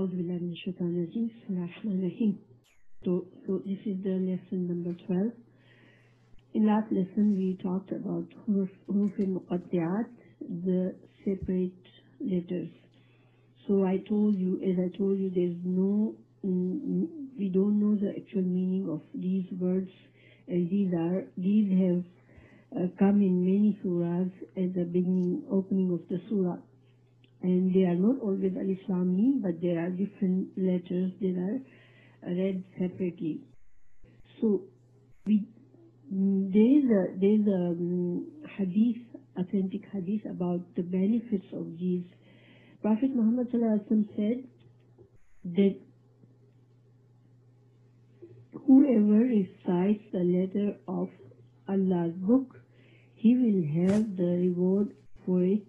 أعوذ بالله من الشيطان الرجيم بسم الله الرحمن الرحيم. So this is the lesson number 12. In last lesson we talked about huruf al-muqaddi'at, the separate letters. So I told you, there's no, we don't know the actual meaning of these words. These have come in many surahs as the opening of the surah. And they are not always al-Islam mean, but there are different letters that are read separately. So there's a hadith, authentic hadith about the benefits of these. Prophet Muhammad said that whoever recites the letter of Allah's book, he will have the reward for it,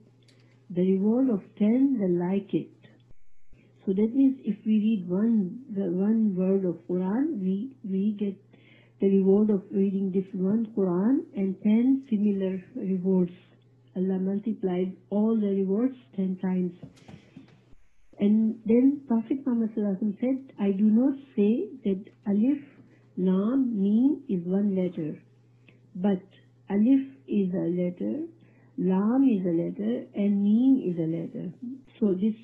the reward of 10 that like it. So that means if we read one word of Quran, we get the reward of reading this one Quran and 10 similar rewards. Allah multiplied all the rewards 10 times. And then Prophet Muhammad said, I do not say that Alif, Lam, Meen is one letter, but Alif is a letter, Lam is a letter, and Meen is a letter. So this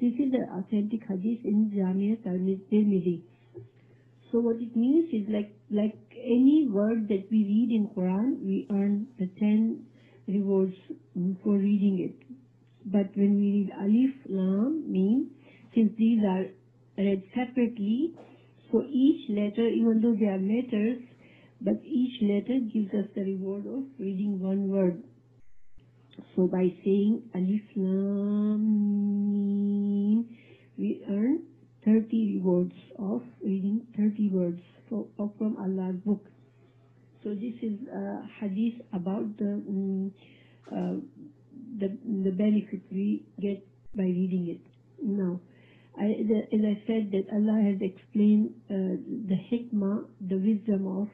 is the authentic hadith in Jamia Tirmidhi. So what it means is like any word that we read in Quran, we earn the 10 rewards for reading it. But when we read Alif, Lam, Meen, since these are read separately, so each letter, even though they are letters, but each letter gives us the reward of reading one word. So by saying Alif, Lam, Meen, we earn 30 rewards of reading 30 words from Allah's book. So this is a hadith about the benefit we get by reading it. Now, as I said that Allah has explained the hikmah, the wisdom of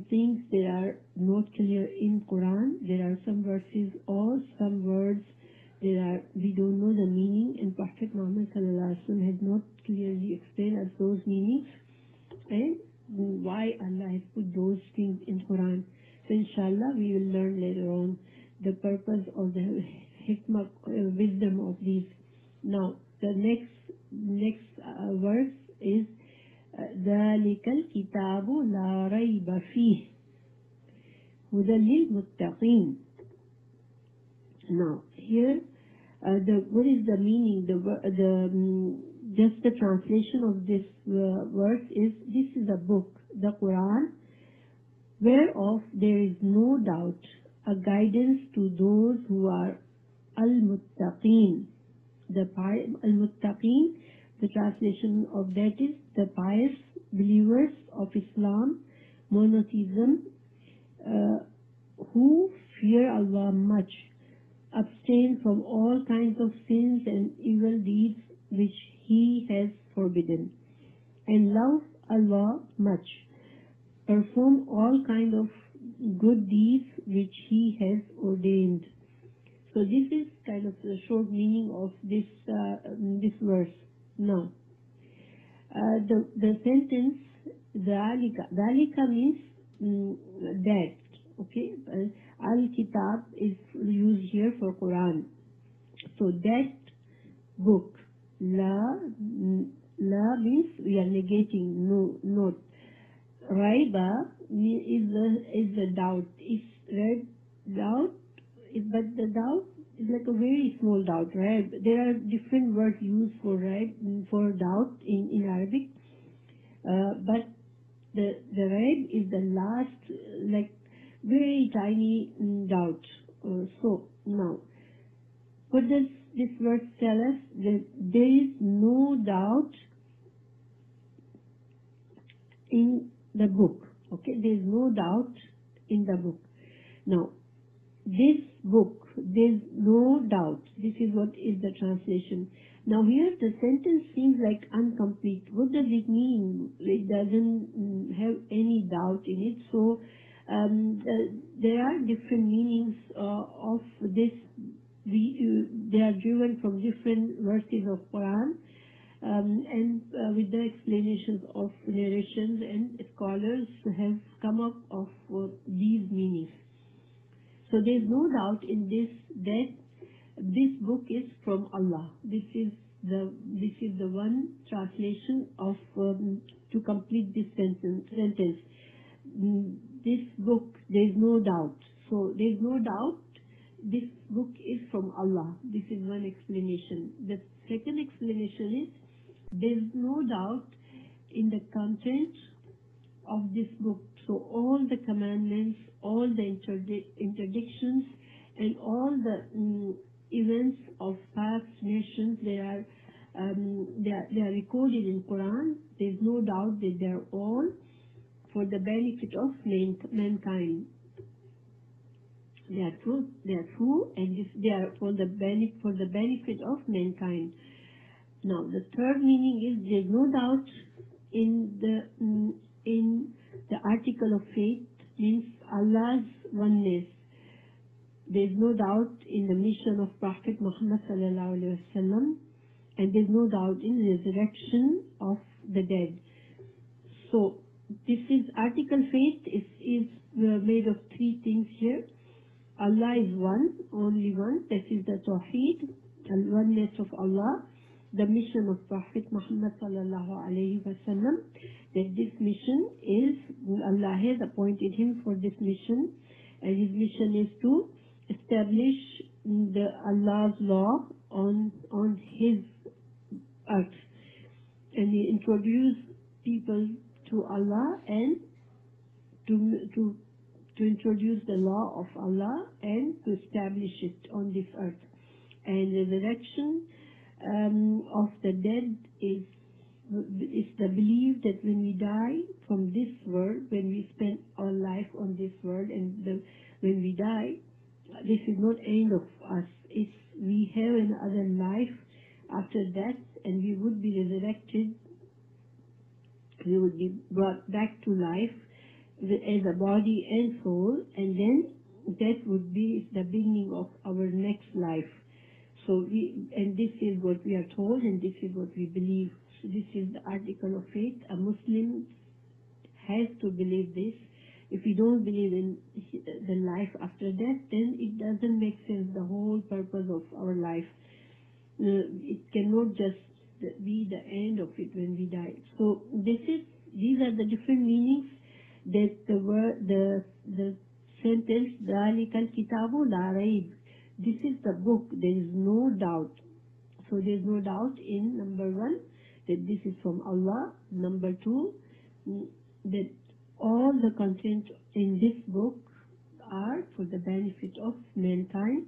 things that are not clear in Quran. There are some verses or some words that we don't know the meaning, and Prophet Muhammad has not clearly explained us those meanings and why Allah has put those things in Quran. So inshallah we will learn later on the purpose of the hikmah, wisdom of these. Now the next verse is ذَلِكَ الْكِتَابُ لَا رَيْبَ فِيهِ هُدًى لِلْمُتَّقِينَ. Now here, what is the meaning? Just the translation of this verse is: this is a book, the Quran, whereof there is no doubt, a guidance to those who are al-muttaqeen. Al-muttaqeen, the translation of that is the pious believers of Islam, monotheism, who fear Allah much, abstain from all kinds of sins and evil deeds which He has forbidden, and love Allah much, perform all kinds of good deeds which He has ordained. So this is kind of the short meaning of this verse. Now, the sentence Dalika means that. Okay, Al-Kitab is used here for Quran. So that book, La means we are negating, no, not. Raiba is the doubt. It's read doubt, but the doubt is like a very small doubt, right? There are different words used for doubt in Arabic, but the raib is the last, like very tiny doubt. So now, what does this verse tell us? That there is no doubt in the book. Okay, there is no doubt in the book. Now, this book, there's no doubt. This is what is the translation. Now here the sentence seems like incomplete. What does it mean? It doesn't have any doubt in it. So there are different meanings of this. They are driven from different verses of Quran. and with the explanations of narrations, and scholars have come up of these meanings. So there is no doubt in this that this book is from Allah. This is the one translation of to complete this sentence. This book, there is no doubt. So there is no doubt this book is from Allah. This is one explanation. The second explanation is there is no doubt in the content of this book. So all the commandments, all the interdictions, and all the events of past nations, they are recorded in Quran. There is no doubt that they are all for the benefit of mankind. They are true, and they are for the benefit of mankind. Now, the third meaning is there is no doubt in the article of faith, means Allah's oneness. There is no doubt in the mission of Prophet Muhammad sallallahu alaihi wasallam, and there is no doubt in the resurrection of the dead. So, this is article faith is made of three things here. Allah is one, only one. This is the Tawheed, the oneness of Allah. The mission of Prophet Muhammad sallallahu alaihi wasallam, that this mission is, Allah has appointed him for this mission, and his mission is to establish the Allah's law on his earth, and he introduce people to Allah and to introduce the law of Allah and to establish it on this earth. And the resurrection of the dead is the belief that when we die from this world, when we spend our life on this world, and when we die, this is not end of us. We have another life after that, and we would be resurrected. We would be brought back to life as a body and soul, and then that would be the beginning of our next life. So and this is what we are told, and this is what we believe. So this is the article of faith. A Muslim has to believe this. If we don't believe in the life after death, then it doesn't make sense, the whole purpose of our life. It cannot just be the end of it when we die. So these are the different meanings that the sentence ذَلِكَ الْكِتَابُ لَا رَيْبَ. This is the book, there is no doubt. So there is no doubt in, number one, that this is from Allah. Number two, that all the content in this book are for the benefit of mankind.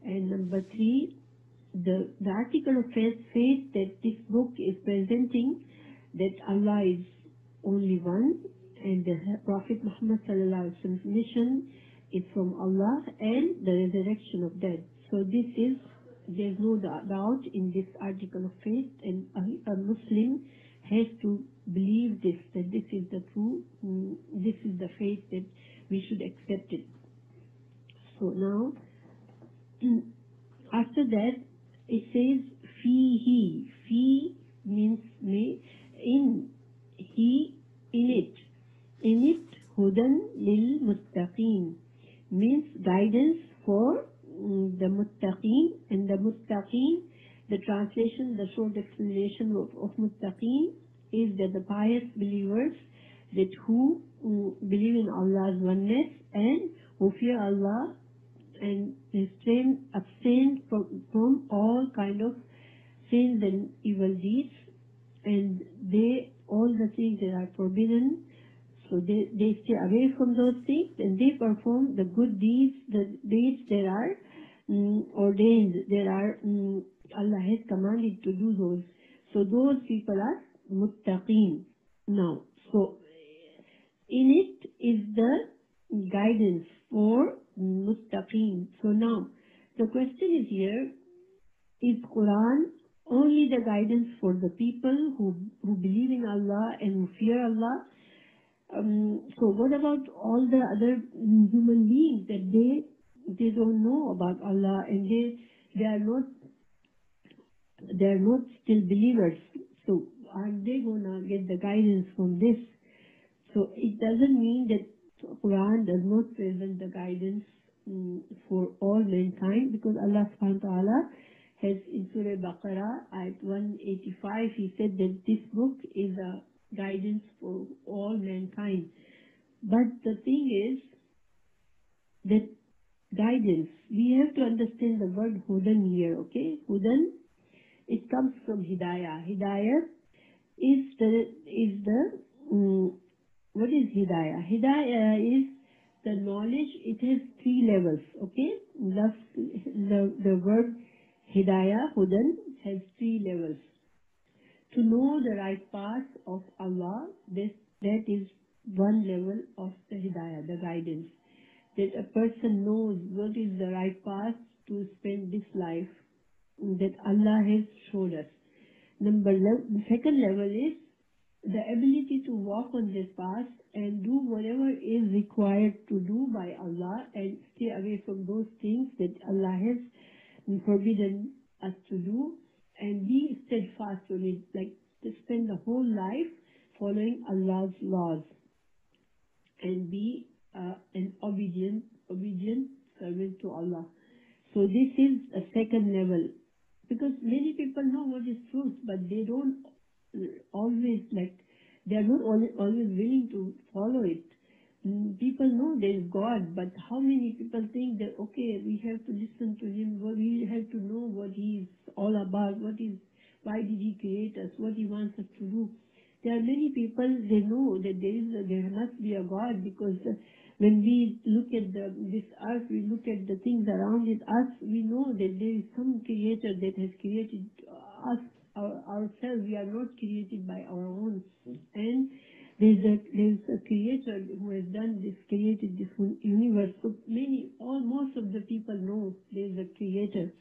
And number three, the article of faith that this book is presenting that Allah is only one, and the Prophet Muhammad sallallahu alaihi wasallam's mission is from Allah, and the resurrection of dead. So there's no doubt in this article of faith, and a Muslim has to believe this, that this is the true, this is the faith that we should accept it. So now, after that, it says, fihi. Fi means in. He, in it. In it, hudan lil muttaqeen, means guidance for the muttaqeen. And the muttaqeen, the translation, the short explanation of muttaqeen is that the pious believers that who believe in Allah's oneness and who fear Allah and abstain from all kind of sins and evil deeds, and all the things that are forbidden, so they stay away from those things, and they perform the good deeds, the deeds that are ordained, that are Allah has commanded to do those. So those people are muttaqeen. Now, so in it is the guidance for muttaqeen. So now, the question is here, is Quran only the guidance for the people who believe in Allah and who fear Allah? So what about all the other human beings that they don't know about Allah, and they are not still believers? So are they gonna get the guidance from this? So it doesn't mean that Quran does not present the guidance for all mankind, because Allah subhanahu wa ta'ala has in Surah Baqarah at 185, He said that this book is a guidance for all mankind. But the thing is that guidance, we have to understand the word Hudan here, okay? Hudan, it comes from Hidayah. Hidayah what is Hidayah? Hidayah is the knowledge. It has three levels, okay? The word Hidayah, Hudan, has three levels. To know the right path of Allah, that is one level of the Hidayah, the guidance. That a person knows what is the right path to spend this life that Allah has showed us. The second level is the ability to walk on this path and do whatever is required to do by Allah and stay away from those things that Allah has forbidden us to do, and be steadfast on it, like to spend the whole life following Allah's laws and be an obedient servant to Allah. So this is a second level, because many people know what is truth, but they don't always they are not always willing to follow it. People know there is God, but how many people think that, okay, we have to listen to Him, we have to know what He is all about, why did He create us, what He wants us to do. There are many people, they know that there must be a God, because when we look at this earth, we look at the things around us, we know that there is some creator that has created us, ourselves. We are not created by our own. And there's a creator who has created this universe. So most of the people know there's a creator.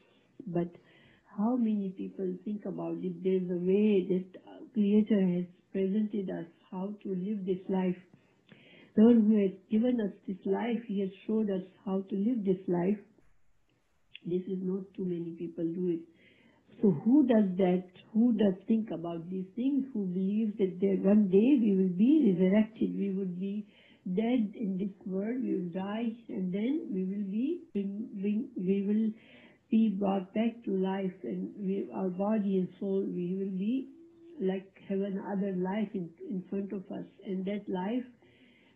But how many people think about it? There's a way that creator has presented us how to live this life. The one who has given us this life, He has showed us how to live this life. This is not too many people do it. So who does that? Who does think about these things? Who believes that one day we will be resurrected? We would be dead in this world. We will die, and then we will be brought back to life, and our body and soul, we will be have another life in front of us, and that life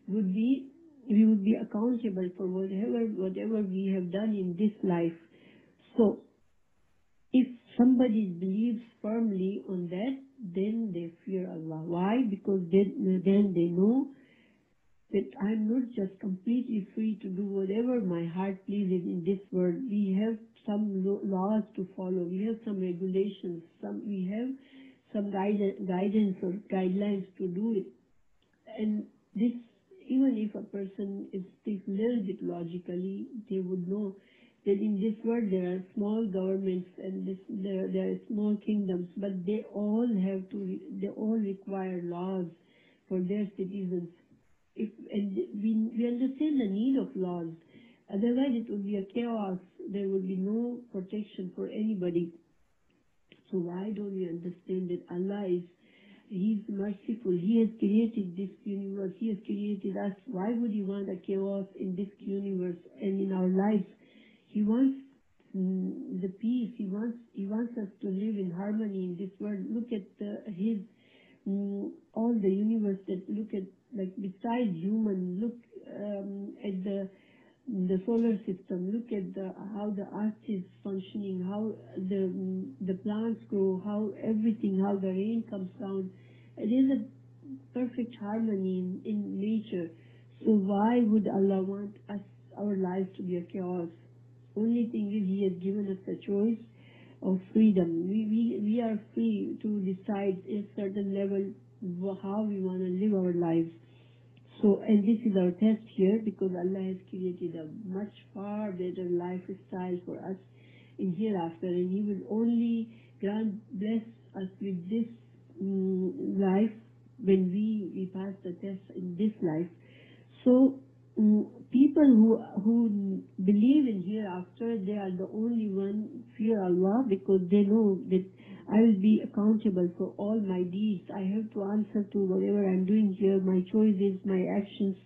we would be accountable for whatever we have done in this life. So if somebody believes firmly on that, then they fear Allah. Why? Because then they know that I'm not just completely free to do whatever my heart pleases in this world. We have some laws to follow. We have some regulations. We have some guidance or guidelines to do it. And this, even if a person thinks a little bit logically, they would know that in this world there are small governments and there are small kingdoms, but they all require laws for their citizens. And we understand the need of laws. Otherwise it would be a chaos. There would be no protection for anybody. So why don't we understand that Allah He's merciful. He has created this universe. He has created us. Why would He want a chaos in this universe and in our lives? He wants the peace. He wants us to live in harmony in this world. Look at all the universe. Look at besides human. Look at the solar system. Look at how the earth is functioning, how the plants grow, how the rain comes down. It is a perfect harmony in nature. So why would Allah want our lives to be a chaos? Only thing is He has given us a choice of freedom. We are free to decide at a certain level how we want to live our lives. So, and this is our test here, because Allah has created a much far better lifestyle for us in hereafter, and He will only bless us with this life when we pass the test in this life. So people who believe in hereafter, they are the only one fear Allah, because they know that I will be accountable for all my deeds. I have to answer to whatever I'm doing here, my choices, my actions.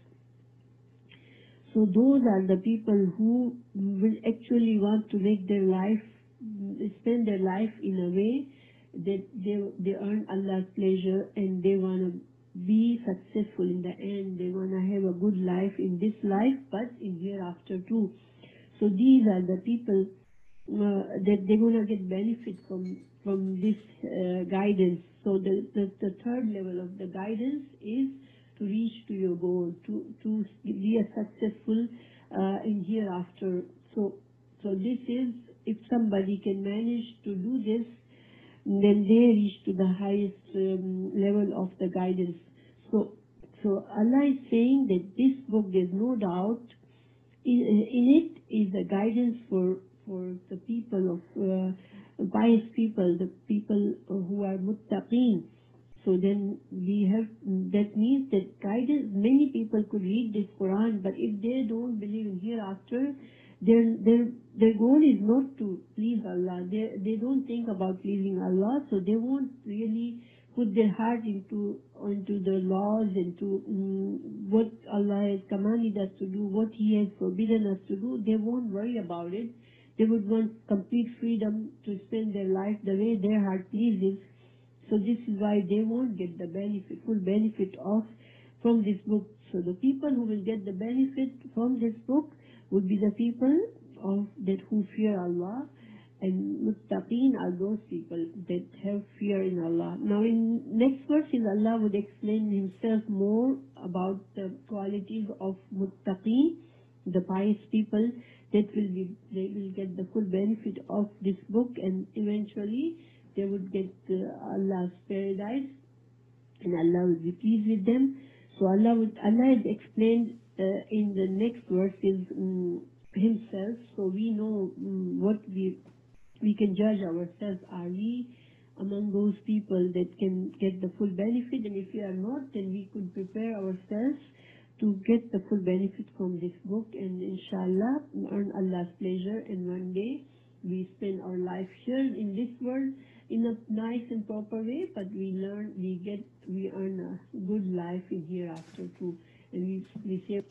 So those are the people who will actually want to make their life, spend their life in a way that they earn Allah's pleasure, and they want to be successful in the end. They want to have a good life in this life, but in hereafter too. So these are the people that they're going to get benefit from this guidance. So the third level of the guidance is to reach to your goal, to be a successful in hereafter. So this is, if somebody can manage to do this, then they reach to the highest level of the guidance. So Allah is saying that this book, there's no doubt, in it is a guidance for the people of pious people, the people who are muttaqeen. So then we have, that means that guidance, many people could read this Quran, but if they don't believe in hereafter, their goal is not to please Allah. They don't think about pleasing Allah, so they won't really put their heart into the laws, into what Allah has commanded us to do, what He has forbidden us to do. They won't worry about it. They would want complete freedom to spend their life the way their heart pleases. So this is why they won't get the full benefit from this book. So the people who will get the benefit from this book would be the people who fear Allah, and muttaqeen are those people that have fear in Allah. Now in next verses, Allah would explain Himself more about the qualities of muttaqeen, the pious people they will get the full benefit of this book, and eventually they would get Allah's paradise, and Allah will be pleased with them. So Allah has explained in the next verses Himself, so we know what we can judge ourselves. Are we among those people that can get the full benefit? And if we are not, then we could prepare ourselves to get the full benefit from this book, and inshallah earn Allah's pleasure. And one day we spend our life here in this world in a nice and proper way, but we earn a good life in hereafter too. And we say